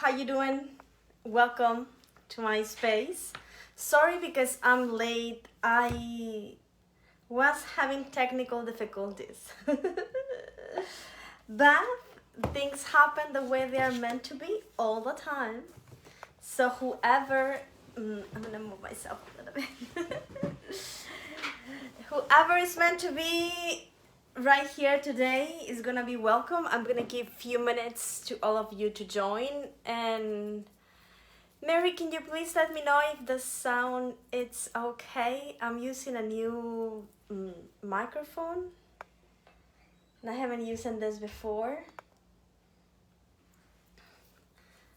how you doing? Welcome to my space. Sorry because I'm late. I was having technical difficulties. But things happen the way they are meant to be all the time. So whoever I'm gonna move myself a little bit. Whoever is meant to be right here today is gonna be welcome. I'm gonna give a few minutes to all of you to join. And Mary, can you please let me know if the sound it's okay? I'm using a new microphone, and I haven't used this before.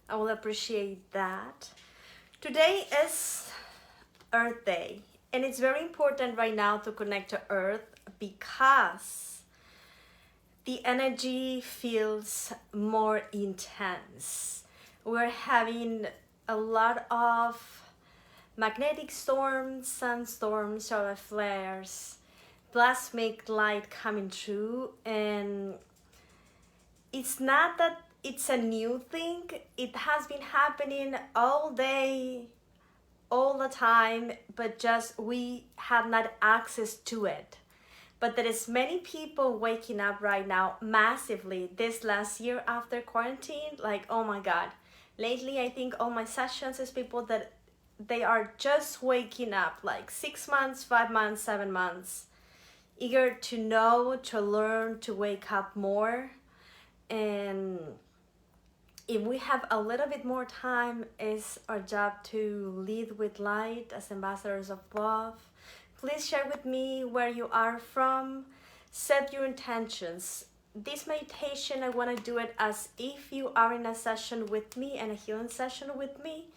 I will appreciate that. Today is Earth Day, and it's very important right now to connect to Earth because the energy feels more intense. We're having a lot of magnetic storms, sunstorms, solar flares, plasmic light coming through, and it's not that it's a new thing. It has been happening all day, all the time, but just we have not access to it. But there is many people waking up right now massively this last year after quarantine. Like, oh my God. Lately, I think all my sessions is people that they are just waking up, like 6 months, 5 months, 7 months, eager to know, to learn, to wake up more. And if we have a little bit more time, it's our job to lead with light as ambassadors of love. Please share with me where you are from. Set your intentions. This meditation, I want to do it as if you are in a session with me and a healing session with me.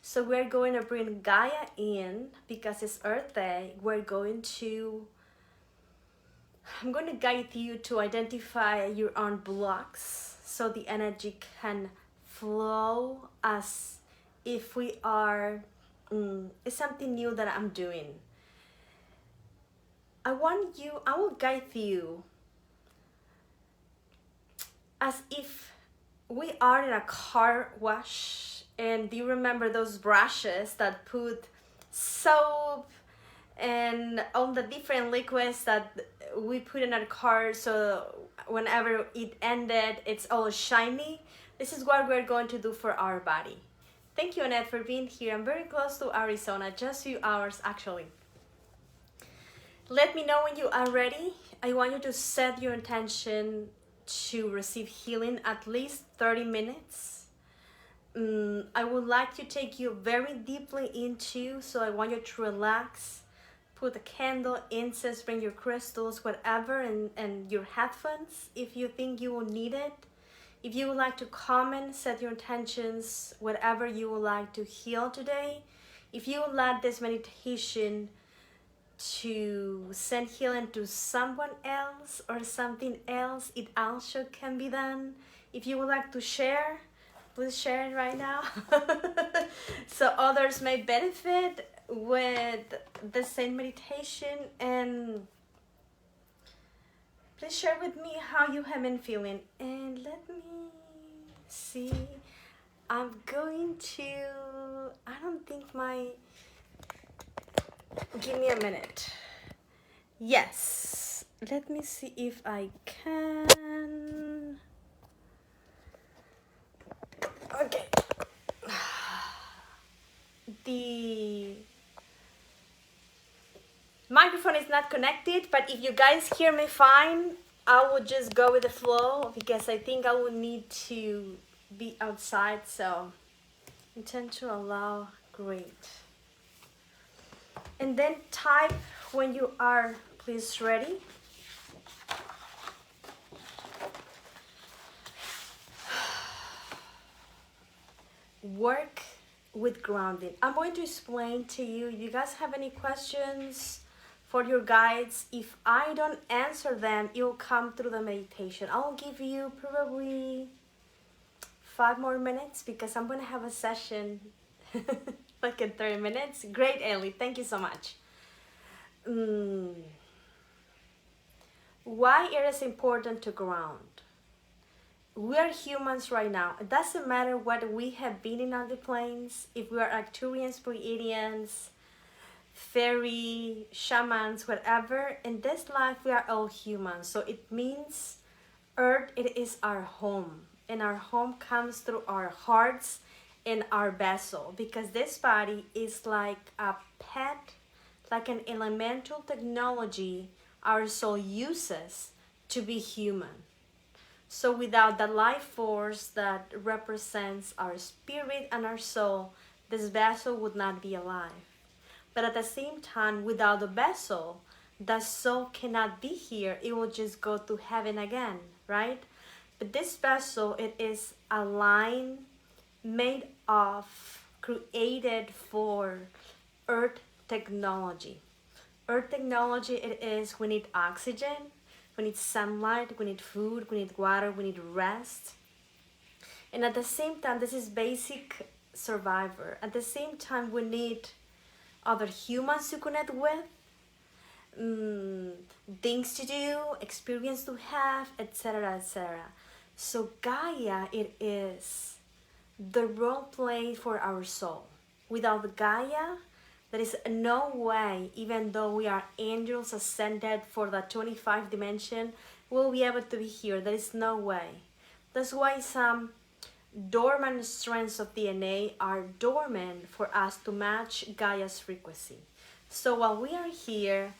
So we're going to bring Gaia in because it's Earth Day. I'm going to guide you to identify your own blocks so the energy can flow as if we are, it's something new that I'm doing. I will guide you as if we are in a car wash. And do you remember those brushes that put soap and all the different liquids that we put in our car, so whenever it ended, it's all shiny? This is what we're going to do for our body. Thank you, Annette, for being here. I'm very close to Arizona, just a few hours actually. Let me know when you are ready. I want you to set your intention to receive healing at least 30 minutes. I would like to take you very deeply into, so I want you to relax. Put a candle, incense, bring your crystals, whatever, and your headphones if you think you will need it. If you would like to comment, set your intentions, whatever you would like to heal today. If you would like this meditation to send healing to someone else or something else, it also can be done. If you would like to share, please share it right now so others may benefit with the same meditation. And please share with me how you have been feeling. And let me see, I'm going to, I don't think give me a minute. Yes, let me see if I can. Okay. The microphone is not connected, but if you guys hear me fine, I will just go with the flow because I think I will need to be outside, so intend to allow. Great. And then type when you are please ready. Work with grounding. I'm going to explain to you. You guys have any questions for your guides? If I don't answer them, you'll come through the meditation. I'll give you probably 5 more minutes because I'm going to have a session like in 30 minutes. Great, Ellie. Thank you so much. Why it is important to ground? We are humans right now. It doesn't matter what we have been in other planes, if we are Arcturians, Pleiadians, fairy, shamans, whatever. In this life, we are all humans. So it means Earth, it is our home. And our home comes through our hearts and our vessel. Because this body is like a pet, like an elemental technology our soul uses to be human. So without the life force that represents our spirit and our soul, this vessel would not be alive. But at the same time, without the vessel, the soul cannot be here. It will just go to heaven again, right? But this vessel, it is a line made of, created for earth technology. Earth technology, it is, we need oxygen, we need sunlight, we need food, we need water, we need rest. And at the same time, this is basic survivor. At the same time, we need other humans to connect with, things to do, experience to have, etc., etc. So Gaia, it is the role play for our soul. Without Gaia, there is no way, even though we are angels ascended for the 25 dimension, we'll be able to be here. There is no way. That's why some dormant strands of DNA are dormant for us to match Gaia's frequency. So while we are here,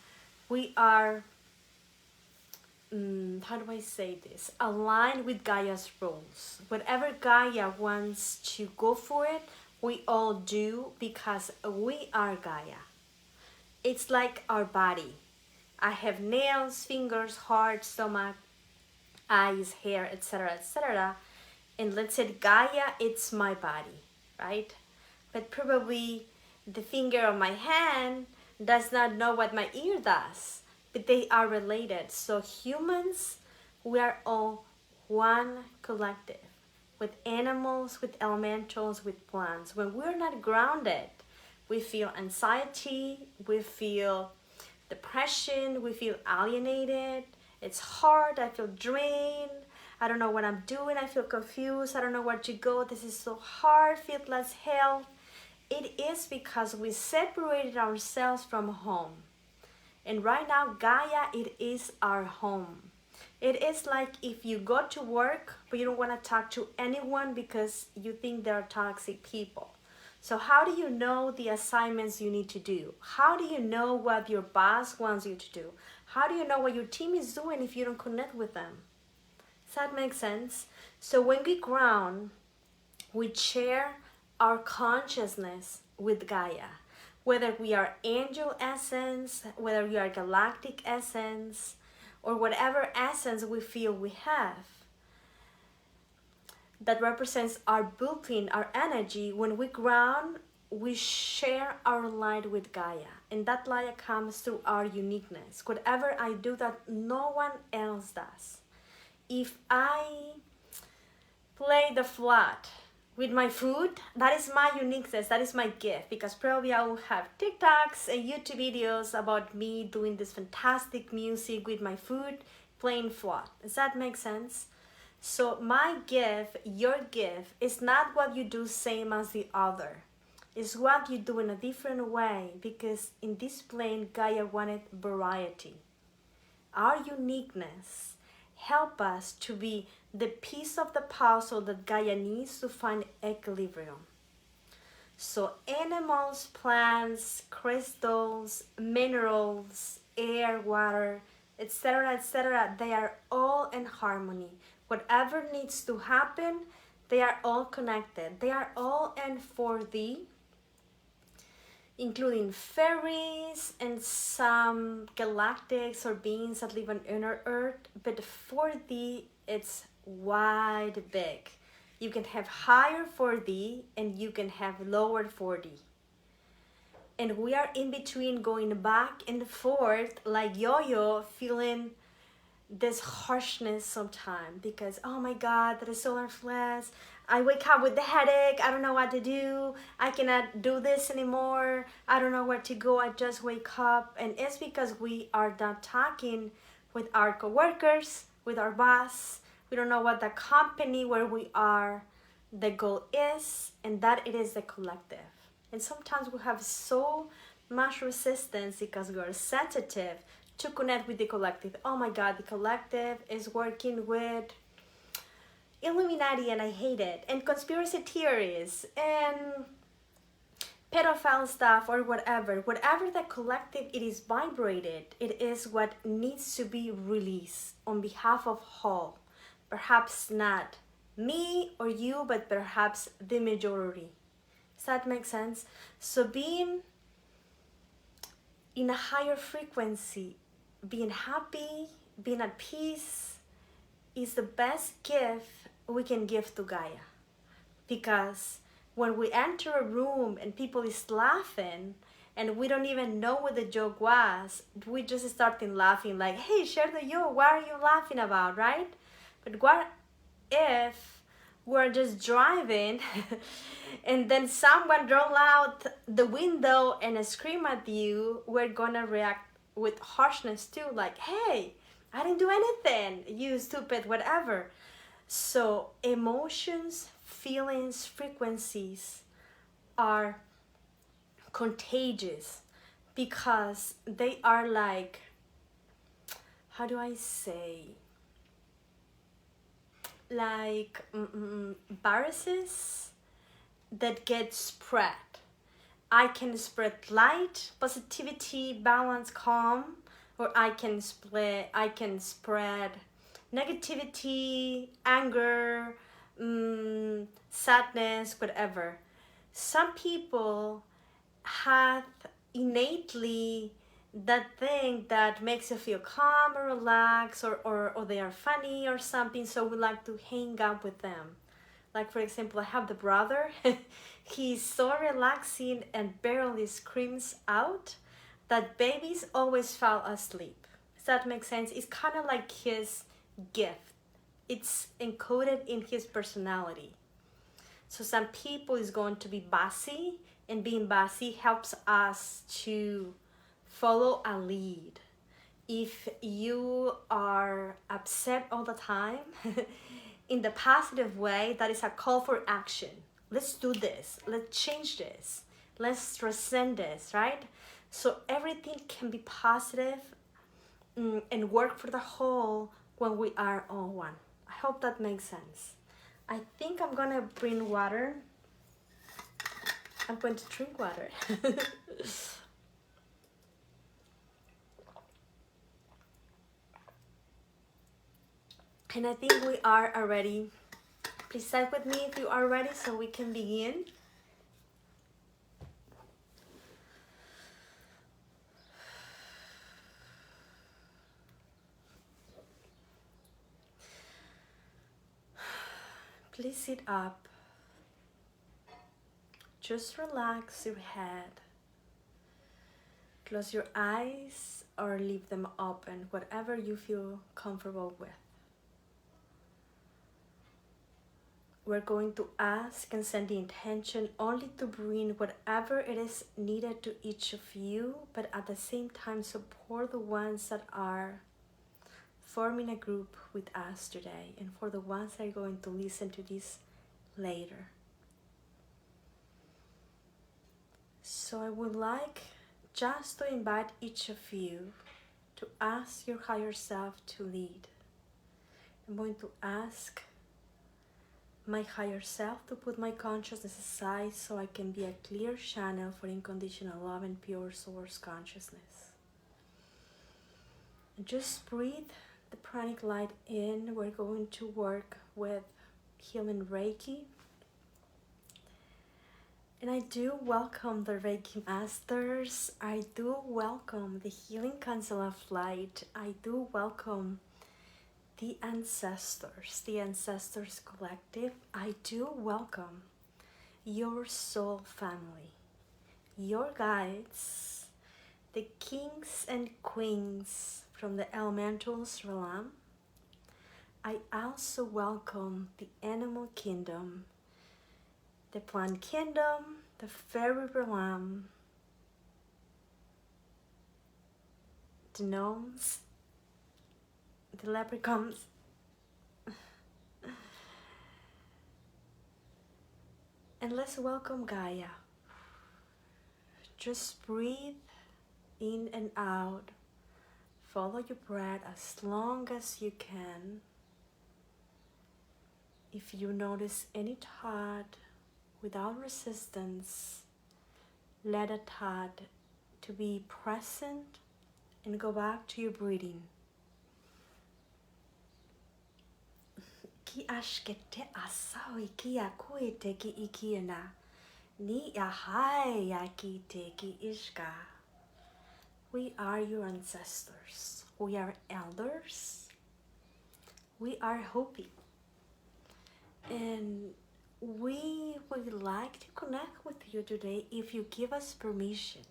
we are, how do I say this? Aligned with Gaia's rules. Whatever Gaia wants to go for it, we all do because we are Gaia. It's like our body. I have nails, fingers, heart, stomach, eyes, hair, etc., etc. And let's say Gaia, it's my body, right? But probably the finger of my hand does not know what my ear does, but they are related. So humans, we are all one collective, with animals, with elementals, with plants. When we're not grounded, we feel anxiety, we feel depression, we feel alienated, it's hard, I feel drained, I don't know what I'm doing, I feel confused, I don't know where to go, this is so hard, feel less health. It is because we separated ourselves from home. And right now, Gaia, it is our home. It is like if you go to work, but you don't want to talk to anyone because you think they're toxic people. So how do you know the assignments you need to do? How do you know what your boss wants you to do? How do you know what your team is doing if you don't connect with them? Does that make sense? So when we ground, we share our consciousness with Gaia. Whether we are angel essence, whether we are galactic essence, or whatever essence we feel we have that represents our blueprint, our energy, when we ground, we share our light with Gaia. And that light comes through our uniqueness. Whatever I do that no one else does. If I play the flute with my food, that is my uniqueness, that is my gift, because probably I will have TikToks and YouTube videos about me doing this fantastic music with my food, playing flute. Does that make sense? So my gift, your gift, is not what you do same as the other. It's what you do in a different way, because in this plane, Gaia wanted variety. Our uniqueness help us to be the piece of the puzzle that Gaia needs to find equilibrium. So animals, plants, crystals, minerals, air, water, etc., they are all in harmony. Whatever needs to happen, they are all connected. They are all in 4D, including fairies and some galactics or beings that live on inner Earth. But 4D, it's wide big. You can have higher 4D and you can have lower 4D. And we are in between, going back and forth like yo-yo, feeling this harshness sometimes because, oh my God, that is solar flares. I wake up with the headache. I don't know what to do. I cannot do this anymore. I don't know where to go. I just wake up. And it's because we are not talking with our coworkers, with our boss, We don't know what the company where we are, the goal is, and that it is the collective. And sometimes we have so much resistance because we are sensitive to connect with the collective. Oh my God, the collective is working with Illuminati and I hate it, and conspiracy theories and pedophile stuff or whatever the collective it is vibrated, it is what needs to be released on behalf of whole. Perhaps not me or you, but perhaps the majority. Does that make sense? So being in a higher frequency, being happy, being at peace is the best gift we can give to Gaia. Because when we enter a room and people is laughing and we don't even know what the joke was, we just starting laughing like, hey, share the joke, what are you laughing about, right? But what if we're just driving and then someone roll out the window and scream at you? We're gonna react with harshness too, like, hey, I didn't do anything, you stupid whatever. So emotions, feelings, frequencies are contagious because they are like, how do I say, like viruses that get spread. I can spread light, positivity, balance, calm, or I can spread negativity, anger, sadness, whatever. Some people have innately that thing that makes you feel calm or relaxed, or they are funny or something, so we like to hang out with them. Like, for example, I have the brother, he's so relaxing and barely screams out that babies always fall asleep. Does that make sense? It's kind of like his gift. It's encoded in his personality. So some people is going to be bossy, and being bossy helps us to follow a lead. If you are upset all the time, in the positive way, that is a call for action. Let's do this. Let's change this. Let's transcend this, right? So everything can be positive and work for the whole when we are all one. I hope that makes sense. I think I'm gonna bring water. I'm going to drink water. And I think we are already. Please say with me if you are ready so we can begin. Please sit up. Just relax your head. Close your eyes or leave them open, whatever you feel comfortable with. We're going to ask and send the intention only to bring whatever it is needed to each of you, but at the same time support the ones that are forming a group with us today, and for the ones that are going to listen to this later. So I would like just to invite each of you to ask your higher self to lead. I'm going to ask my higher self to put my consciousness aside so I can be a clear channel for unconditional love and pure source consciousness. And just breathe the pranic light in. We're going to work with healing Reiki. And I do welcome the Reiki Masters. I do welcome the Healing Council of Light. I do welcome the Ancestors Collective. I do welcome your soul family, your guides, the kings and queens from the elementals realm. I also welcome the animal kingdom, the plant kingdom, the fairy realm, the gnomes, the leprechauns, And let's welcome Gaia. Just breathe in and out. Follow your breath as long as you can. If you notice any thought without resistance, let a thought to be present and go back to your breathing. Ki ashkete asawi ki akuite ki ikiana. Ni ahai yaki te ki ishka. We are your ancestors. We are elders. We are Hopi. And we would like to connect with you today if you give us permission.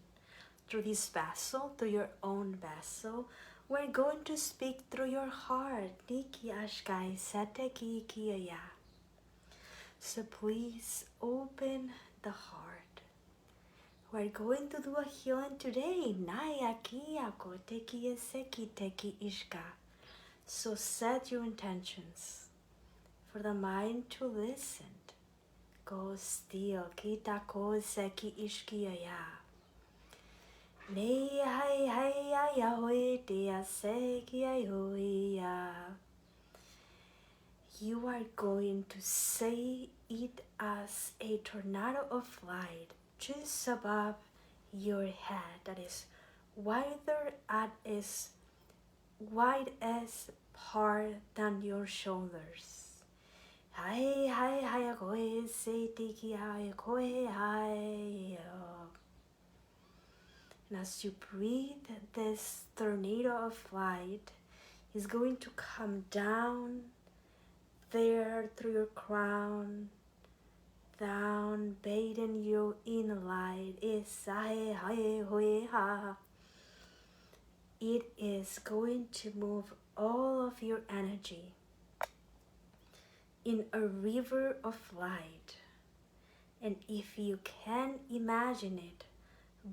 Through this vessel, through your own vessel, we're going to speak through your heart. Niki ashkai sateki kiaya. So please open the heart. We're going to do a healing today. Naya kiyako teki seki teki ishka. So set your intentions for the mind to listen. Go still. Kita ko seki ishkiaya. Nei hai hai ya hoi dia seki ya. You are going to say it as a tornado of light just above your head that is wider at its widest part than your shoulders. Hai hai hai koi se tiki hai koi hai. And as you breathe, this tornado of light is going to come down there through your crown, down, bathing you in light. It is going to move all of your energy in a river of light. And if you can imagine it,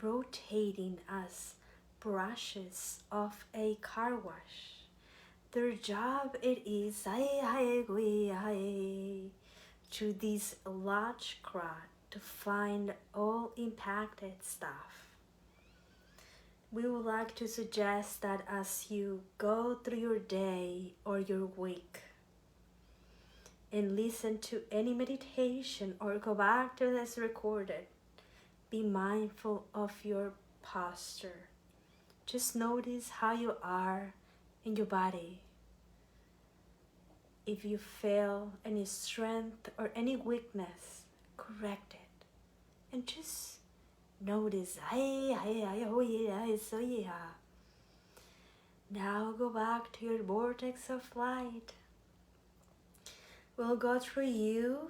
rotating as brushes of a car wash. Their job it is to this large crowd to find all impacted stuff. We would like to suggest that as you go through your day or your week and listen to any meditation or go back to this recorded, be mindful of your posture. Just notice how you are in your body. If you feel any strength or any weakness, correct it. And just notice. Now go back to your vortex of light. We'll go through you,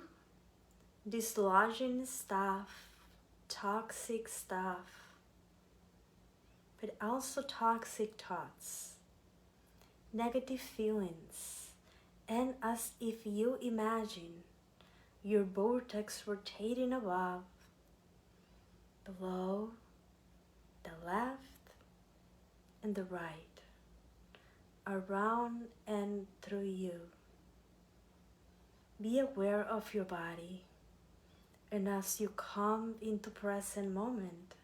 dislodging stuff, toxic stuff, but also toxic thoughts, negative feelings. And as if you imagine your vortex rotating above, below, the left, and the right, around and through you. Be aware of your body, and as you come into present moment,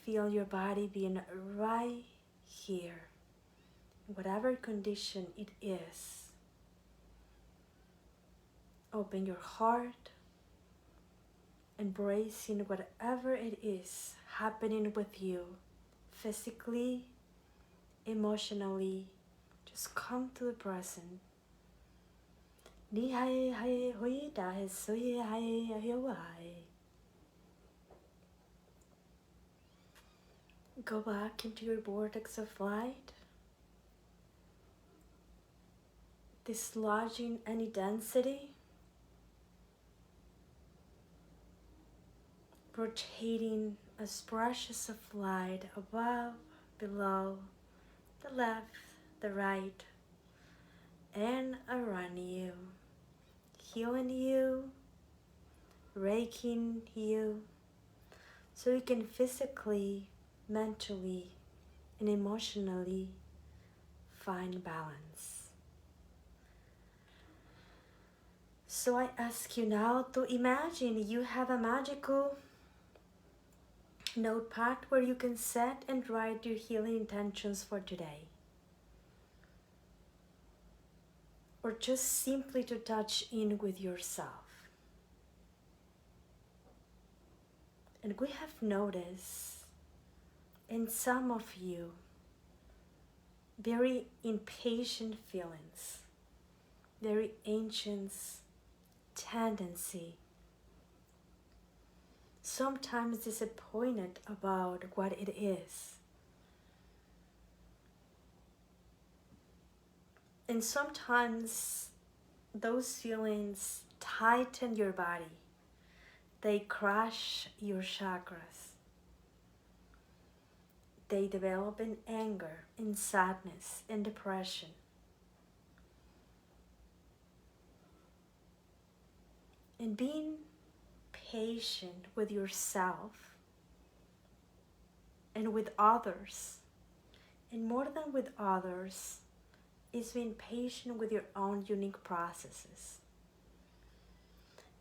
feel your body being right here. Whatever condition it is, open your heart, embracing whatever it is happening with you, physically, emotionally. Just come to the present. Go back into your vortex of light, dislodging any density, rotating as brushes of light above, below, the left, the right, and around you, healing you, raking you, so you can physically, mentally, and emotionally find balance. So I ask you now to imagine you have a magical notepad where you can set and write your healing intentions for today. Or just simply to touch in with yourself. And we have noticed in some of you very impatient feelings, very anxious tendency, sometimes disappointed about what it is. And sometimes those feelings tighten your body. They crush your chakras. They develop in anger, in sadness, in depression. And being patient with yourself and with others, and more than with others, is being patient with your own unique processes.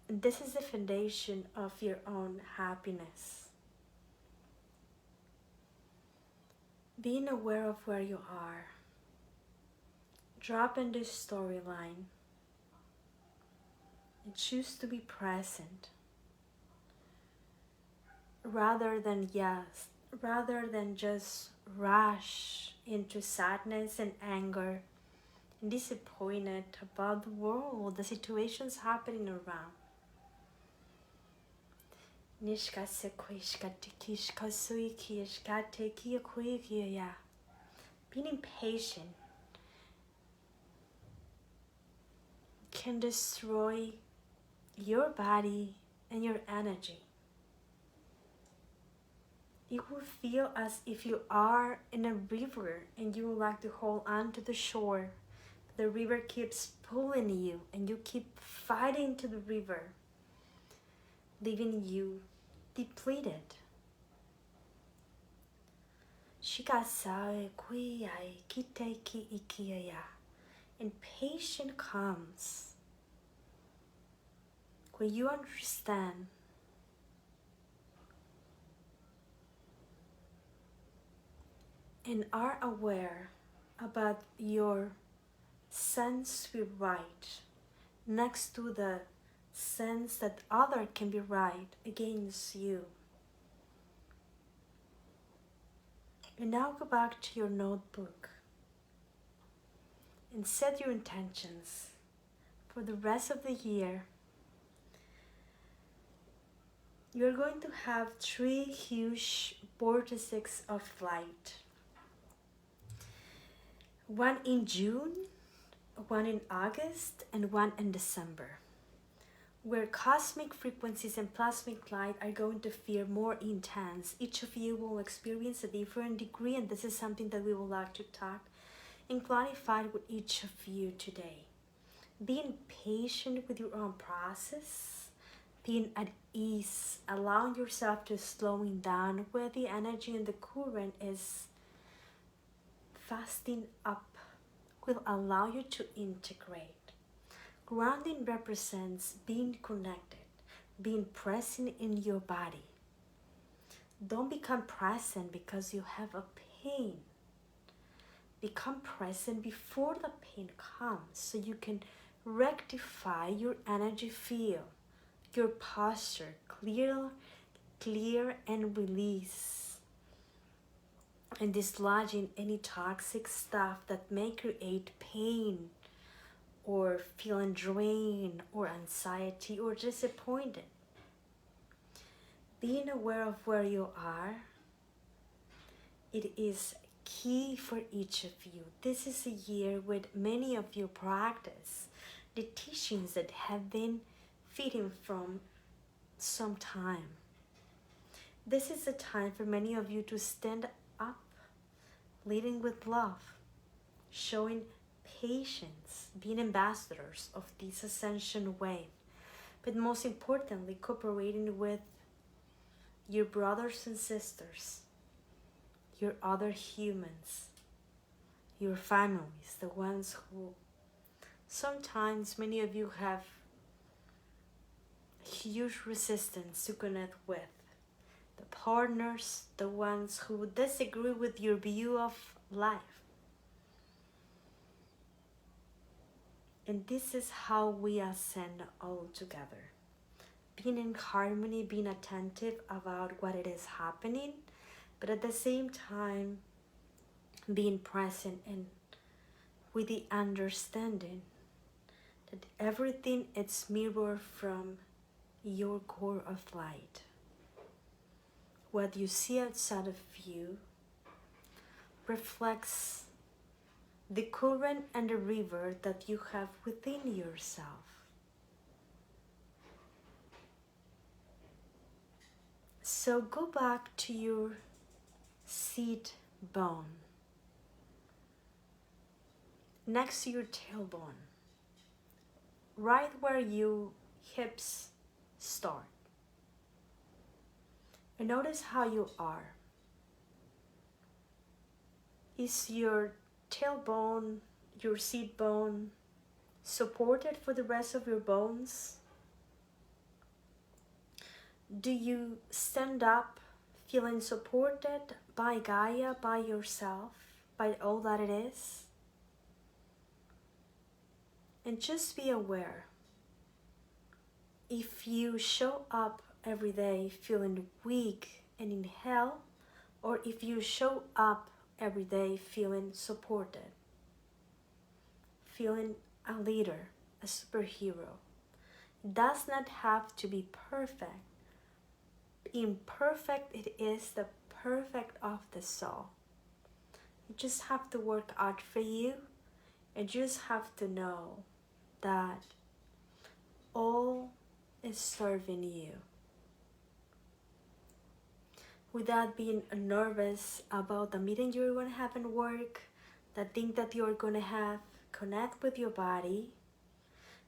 And this is the foundation of your own happiness. Being aware of where you are, drop in this storyline, and choose to be present rather than just rush into sadness and anger and disappointed about the world, the situations happening around. Being impatient can destroy your body and your energy. It will feel as if you are in a river and you would like to hold on to the shore. The river keeps pulling you and you keep fighting to the river, leaving you depleted. And patience comes when you understand and are aware about your sense to be right next to the sense that other can be right against you. And now go back to your notebook and set your intentions for the rest of the year. You're going to have 3 huge vortices of light. One in June, one in August, and one in December, where cosmic frequencies and plasmic light are going to feel more intense. Each of you will experience a different degree, and this is something that we would like to talk and clarify with each of you today. Being patient with your own process, being at ease, allowing yourself to slowing down where the energy and the current is fasting up will allow you to integrate. Grounding represents being connected, being present in your body. Don't become present because you have a pain. Become present before the pain comes so you can rectify your energy field, your posture, clear and release. And dislodging any toxic stuff that may create pain or feeling drained or anxiety or disappointed. Being aware of where you are, it is key for each of you. This is a year with many of you practice the teachings that have been feeding from some time. This is a time for many of you to stand up, leading with love, showing patience, being ambassadors of this ascension wave, but most importantly, cooperating with your brothers and sisters, your other humans, your families, the ones who sometimes many of you have huge resistance to connect with the partners, the ones who disagree with your view of life. And this is how we ascend all together. Being in harmony, being attentive about what it is happening, but at the same time being present and with the understanding that everything is mirrored from your core of light. What you see outside of you reflects the current and the river that you have within yourself. So go back to your seat bone, next to your tailbone, right where your hips start. And notice how you are. Is your tailbone, your seat bone, supported for the rest of your bones? Do you stand up feeling supported by Gaia, by yourself, by all that it is? And just be aware. If you show up every day feeling weak and in hell, or if you show up every day feeling supported, feeling a leader, a superhero. It does not have to be perfect. Imperfect, it is the perfect of the soul. You just have to work out for you, and you just have to know that all is serving you. Without being nervous about the meeting you're going to have in work, the thing that you're going to have, connect with your body,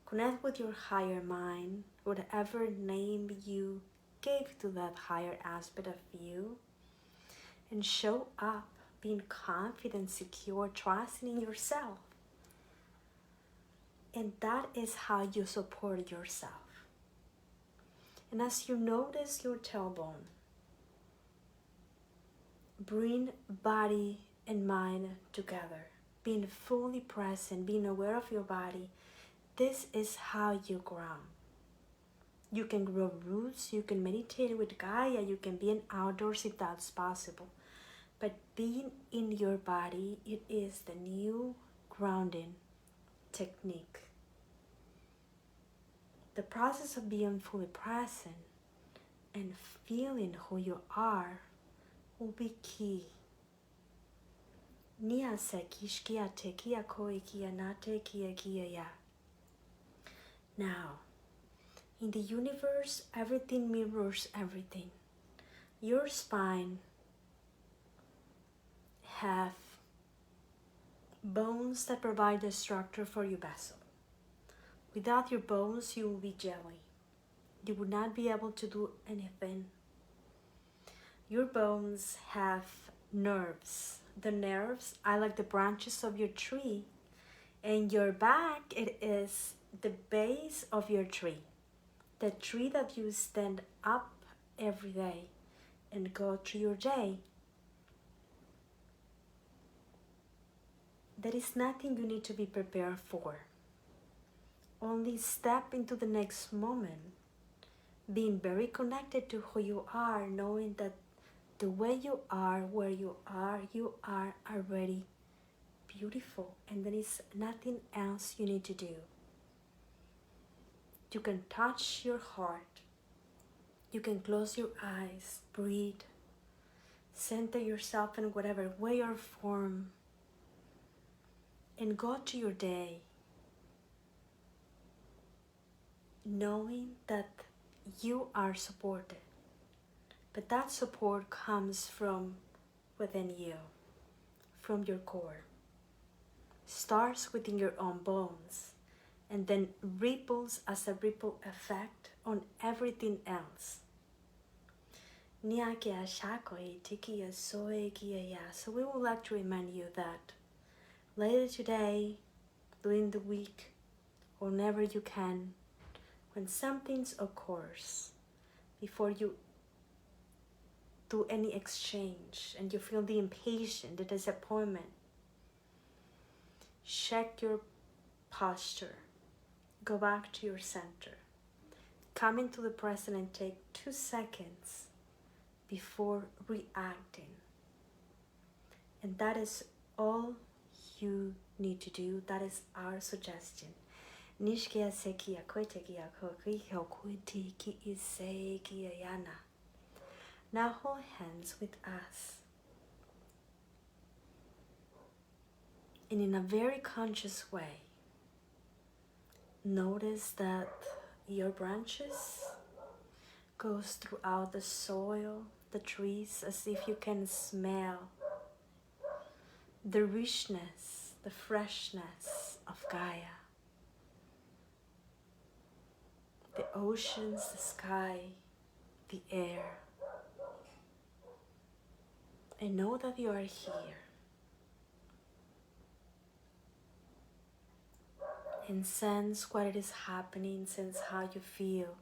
connect with your higher mind, whatever name you gave to that higher aspect of you, and show up being confident, secure, trusting in yourself. And that is how you support yourself. And as you notice your tailbone, bring body and mind together, being fully present, being aware of your body. This is how you ground. You can grow roots, you can meditate with Gaia, you can be in outdoors if that's possible. But being in your body, it is the new grounding technique. The process of being fully present and feeling who you are will be key. Nia se kishkia te kia koi kia nate kia kia ya. Now, in the universe, everything mirrors everything. Your spine have bones that provide the structure for your vessel. Without your bones, you will be jelly. You would not be able to do anything. Your bones have nerves. The nerves are like the branches of your tree. And your back, it is the base of your tree. The tree that you stand up every day and go through your day. There is nothing you need to be prepared for. Only step into the next moment, being very connected to who you are, knowing that the way you are, where you are already beautiful, and there is nothing else you need to do. You can touch your heart. You can close your eyes, breathe, center yourself in whatever way or form, and go to your day, knowing that you are supported. But that support comes from within you, from your core. Starts within your own bones, and then ripples as a ripple effect on everything else. So we would like to remind you that later today, during the week, whenever you can, when something occurs, before you do any exchange and you feel the impatience, the disappointment, check your posture. Go back to your center. Come into the present and take 2 seconds before reacting. And that is all you need to do. That is our suggestion. Nishkia sekia koitekia kokiho kuti ki ise yana. Now hold hands with us. And in a very conscious way, notice that your branches goes throughout the soil, the trees, as if you can smell the richness, the freshness of Gaia. The oceans, the sky, the air. And know that you are here. And sense what it is happening, sense how you feel.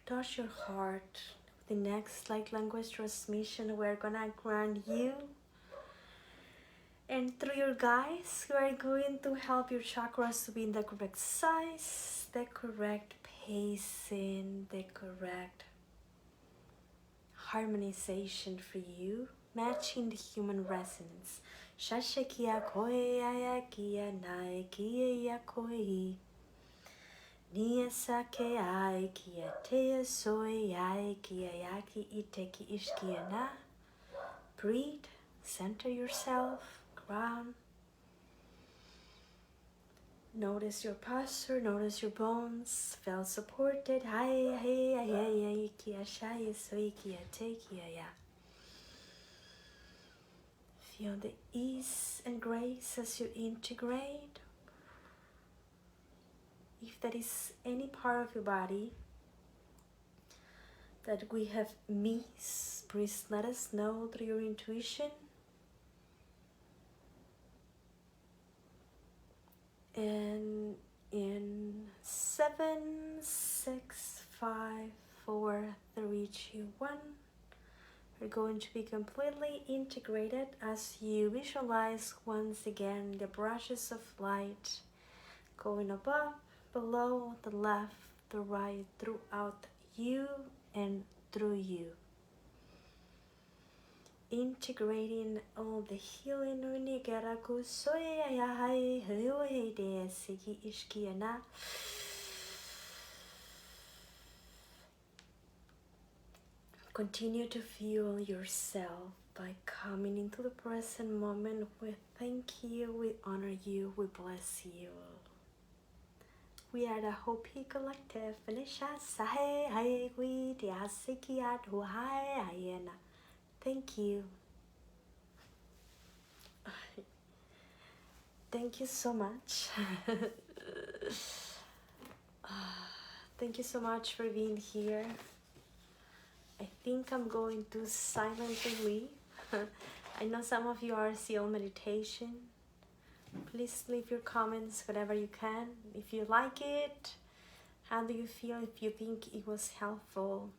Touch your heart. The next light language transmission, we're gonna grant you. And through your guides, we are going to help your chakras to be in the correct size, the correct pacing, the correct harmonization for you, matching the human resonance. Shashakia koi ayakia naikia ya koi. Nia sake ai kia te soy ai kia yaki iteki ishkia na. Breathe, center yourself, ground. Notice your posture, notice your bones, feel supported. Hai hai hai hai kia shai soy kia te kia ya. Feel the ease and grace as you integrate. If there is any part of your body that we have missed, please let us know through your intuition. And in 7, 6, 5, 4, 3, 2, 1, we're going to be completely integrated as you visualize once again the brushes of light going above, below, the left, the right, throughout you and through you. Integrating all the healing. Continue to fuel yourself by coming into the present moment. We thank you, we honor you, we bless you. We are the Hopi Collective. Thank you. Thank you so much. Thank you so much for being here. I think I'm going to silently leave. I know some of you are still meditation. Please leave your comments whatever you can. If you like it, how do you feel, if you think it was helpful.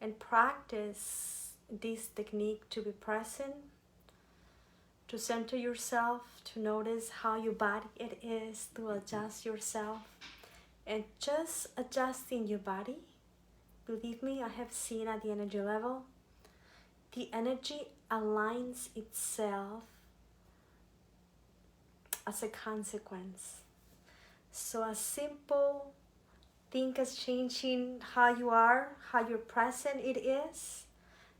And practice this technique to be present, to center yourself, to notice how your body it is, to adjust yourself. And just adjusting your body, believe me, I have seen at the energy level, the energy aligns itself as a consequence. So a simple thing as changing how you are, how you're present it is,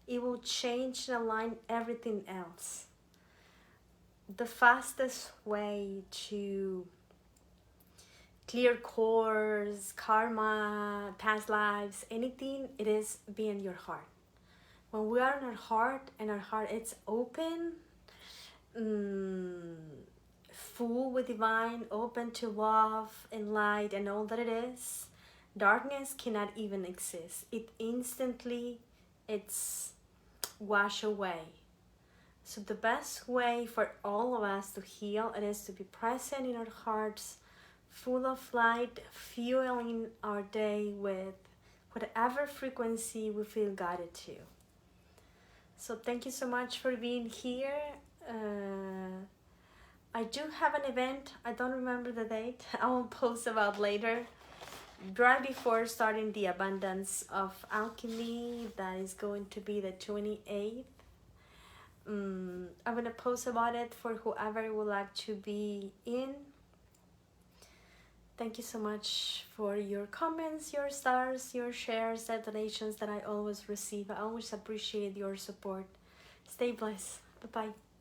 it will change and align everything else. The fastest way to clear course, karma, past lives, anything, it is being your heart. When we are in our heart and our heart it's open, full with divine, open to love and light and all that it is, darkness cannot even exist. It instantly, it's washed away. So the best way for all of us to heal, it is to be present in our hearts full of light, fueling our day with whatever frequency we feel guided to. So thank you so much for being here. I do have an event, I don't remember the date, I will post about later, right before starting the Abundance of Alchemy. That is going to be the 28th. I'm going to post about it for whoever would like to be in. Thank you so much for your comments, your stars, your shares, the donations that I always receive. I always appreciate your support. Stay blessed. Bye-bye.